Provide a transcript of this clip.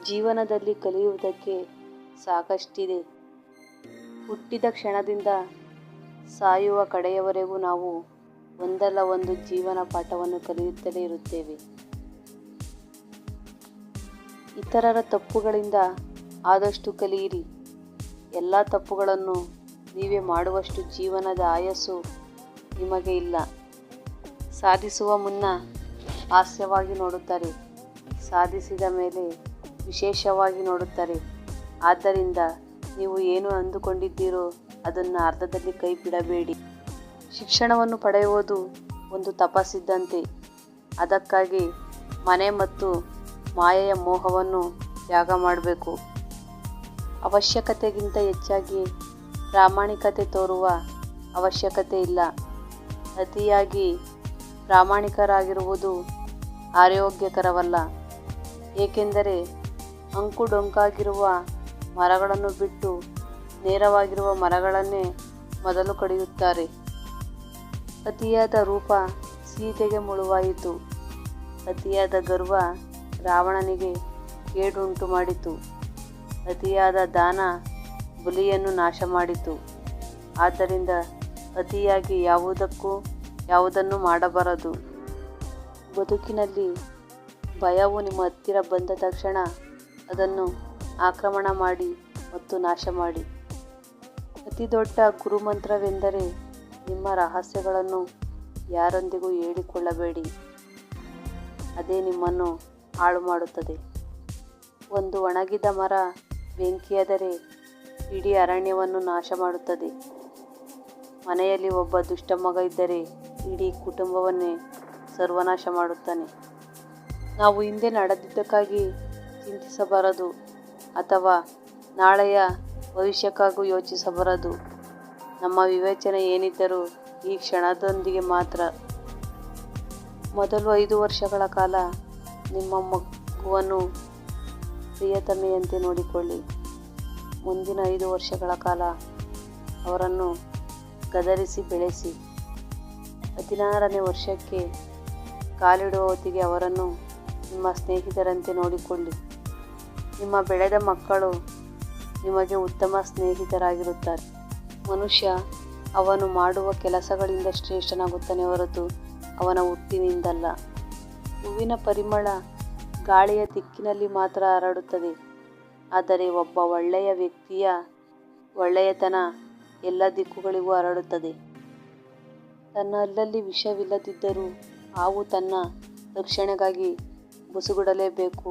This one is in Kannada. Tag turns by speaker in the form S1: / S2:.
S1: ಜೀವನದಲ್ಲಿ ಕಲಿಯುವುದಕ್ಕೆ ಸಾಕಷ್ಟಿದೆ. ಹುಟ್ಟಿದ ಕ್ಷಣದಿಂದ ಸಾಯುವ ಕಡೆಯವರೆಗೂ ನಾವು ಒಂದಲ್ಲ ಒಂದು ಜೀವನ ಪಾಠವನ್ನು ಕಲಿಯುತ್ತಲೇ ಇರುತ್ತೇವೆ. ಇತರರ ತಪ್ಪುಗಳಿಂದ ಆದಷ್ಟು ಕಲಿಯಿರಿ. ಎಲ್ಲ ತಪ್ಪುಗಳನ್ನು ನೀವೇ ಮಾಡುವಷ್ಟು ಜೀವನದ ಆಯಸ್ಸು ನಿಮಗೆ ಇಲ್ಲ. ಸಾಧಿಸುವ ಮುನ್ನ ಹಾಸ್ಯವಾಗಿ ನೋಡುತ್ತಾರೆ, ಸಾಧಿಸಿದ ಮೇಲೆ ವಿಶೇಷವಾಗಿ ನೋಡುತ್ತಾರೆ. ಆದ್ದರಿಂದ ನೀವು ಏನು ಅಂದುಕೊಂಡಿದ್ದೀರೋ ಅದನ್ನು ಅರ್ಧದಲ್ಲಿ ಕೈ ಬಿಡಬೇಡಿ. ಶಿಕ್ಷಣವನ್ನು ಪಡೆಯುವುದು ಒಂದು ತಪಸ್ಸಿದ್ದಂತೆ. ಅದಕ್ಕಾಗಿ ಮನೆ ಮತ್ತು ಮಾಯೆಯ ಮೋಹವನ್ನು ತ್ಯಾಗ ಮಾಡಬೇಕು. ಅವಶ್ಯಕತೆಗಿಂತ ಹೆಚ್ಚಾಗಿ ಪ್ರಾಮಾಣಿಕತೆ ತೋರುವ ಅವಶ್ಯಕತೆ ಇಲ್ಲ. ಅತಿಯಾಗಿ ಪ್ರಾಮಾಣಿಕರಾಗಿರುವುದು ಆರೋಗ್ಯಕರವಲ್ಲ. ಏಕೆಂದರೆ ಅಂಕು-ಡೊಂಕಾಗಿರುವ ಮರಗಳನ್ನು ಬಿಟ್ಟು ನೇರವಾಗಿರುವ ಮರಗಳನ್ನೇ ಮೊದಲು ಕಡಿಯುತ್ತಾರೆ. ಅತಿಯಾದ ರೂಪ ಸೀತೆಗೆ ಮುಳುವಾಯಿತು. ಅತಿಯಾದ ಗರ್ವ ರಾವಣನಿಗೆ ಕೇಡುಂಟು ಮಾಡಿತು. ಅತಿಯಾದ ದಾನ ಬಲಿಯನ್ನು ನಾಶ ಮಾಡಿತು. ಆದ್ದರಿಂದ ಅತಿಯಾಗಿ ಯಾವುದನ್ನು ಮಾಡಬಾರದು. ಬದುಕಿನಲ್ಲಿ ಭಯವು ನಿಮ್ಮ ಹತ್ತಿರ ಬಂದ ತಕ್ಷಣ ಅದನ್ನು ಆಕ್ರಮಣ ಮಾಡಿ ಮತ್ತು ನಾಶ ಮಾಡಿ. ಅತಿ ದೊಡ್ಡ ಗುರುಮಂತ್ರವೆಂದರೆ ನಿಮ್ಮ ರಹಸ್ಯಗಳನ್ನು ಯಾರೊಂದಿಗೂ ಹೇಳಿಕೊಳ್ಳಬೇಡಿ. ಅದೇ ನಿಮ್ಮನ್ನು ಹಾಳು ಮಾಡುತ್ತದೆ. ಒಂದು ಒಣಗಿದ ಮರ ಬೆಂಕಿಯಾದರೆ ಇಡೀ ಅರಣ್ಯವನ್ನು ನಾಶ ಮಾಡುತ್ತದೆ. ಮನೆಯಲ್ಲಿ ಒಬ್ಬ ದುಷ್ಟ ಮಗ ಇದ್ದರೆ ಇಡೀ ಕುಟುಂಬವನ್ನೇ ಸರ್ವನಾಶ ಮಾಡುತ್ತಾನೆ. ನಾವು ಹಿಂದೆ ನಡೆದಿದ್ದಕ್ಕಾಗಿ ಚಿಂತಿಸಬಾರದು ಅಥವಾ ನಾಳೆಯ ಭವಿಷ್ಯಕ್ಕಾಗೂ ಯೋಚಿಸಬಾರದು. ನಮ್ಮ ವಿವೇಚನೆ ಏನಿದ್ದರೂ ಈ ಕ್ಷಣದೊಂದಿಗೆ ಮಾತ್ರ. ಮೊದಲು 5 ವರ್ಷಗಳ ಕಾಲ ನಿಮ್ಮ ಮಗುವನ್ನು ಪ್ರಿಯತಮೆಯಂತೆ ನೋಡಿಕೊಳ್ಳಿ. ಮುಂದಿನ 5 ವರ್ಷಗಳ ಕಾಲ ಅವರನ್ನು ಗದರಿಸಿ ಬೆಳೆಸಿ. 16ನೇ ವರ್ಷಕ್ಕೆ ಕಾಲಿಡುವ ಹೊತ್ತಿಗೆ ಅವರನ್ನು ನಿಮ್ಮ ಸ್ನೇಹಿತರಂತೆ ನೋಡಿಕೊಳ್ಳಿ. ನಿಮ್ಮ ಬೆಳೆದ ಮಕ್ಕಳು ನಿಮಗೆ ಉತ್ತಮ ಸ್ನೇಹಿತರಾಗಿರುತ್ತಾರೆ. ಮನುಷ್ಯ ಅವನು ಮಾಡುವ ಕೆಲಸಗಳಿಂದ ಶ್ರೇಷ್ಠನಾಗುತ್ತಾನೆ ಹೊರತು ಅವನ ಹುಟ್ಟಿನಿಂದಲ್ಲ. ಹೂವಿನ ಪರಿಮಳ ಗಾಳಿಯ ದಿಕ್ಕಿನಲ್ಲಿ ಮಾತ್ರ ಹರಡುತ್ತದೆ. ಆದರೆ ಒಬ್ಬ ಒಳ್ಳೆಯ ವ್ಯಕ್ತಿಯ ಒಳ್ಳೆಯತನ ಎಲ್ಲ ದಿಕ್ಕುಗಳಿಗೂ ಹರಡುತ್ತದೆ. ತನ್ನ ಹಲ್ಲಲ್ಲಿ ವಿಷವಿಲ್ಲದಿದ್ದರೂ ಹಾವು ತನ್ನ ರಕ್ಷಣೆಗಾಗಿ ಬುಸುಗುಡಲೇಬೇಕು.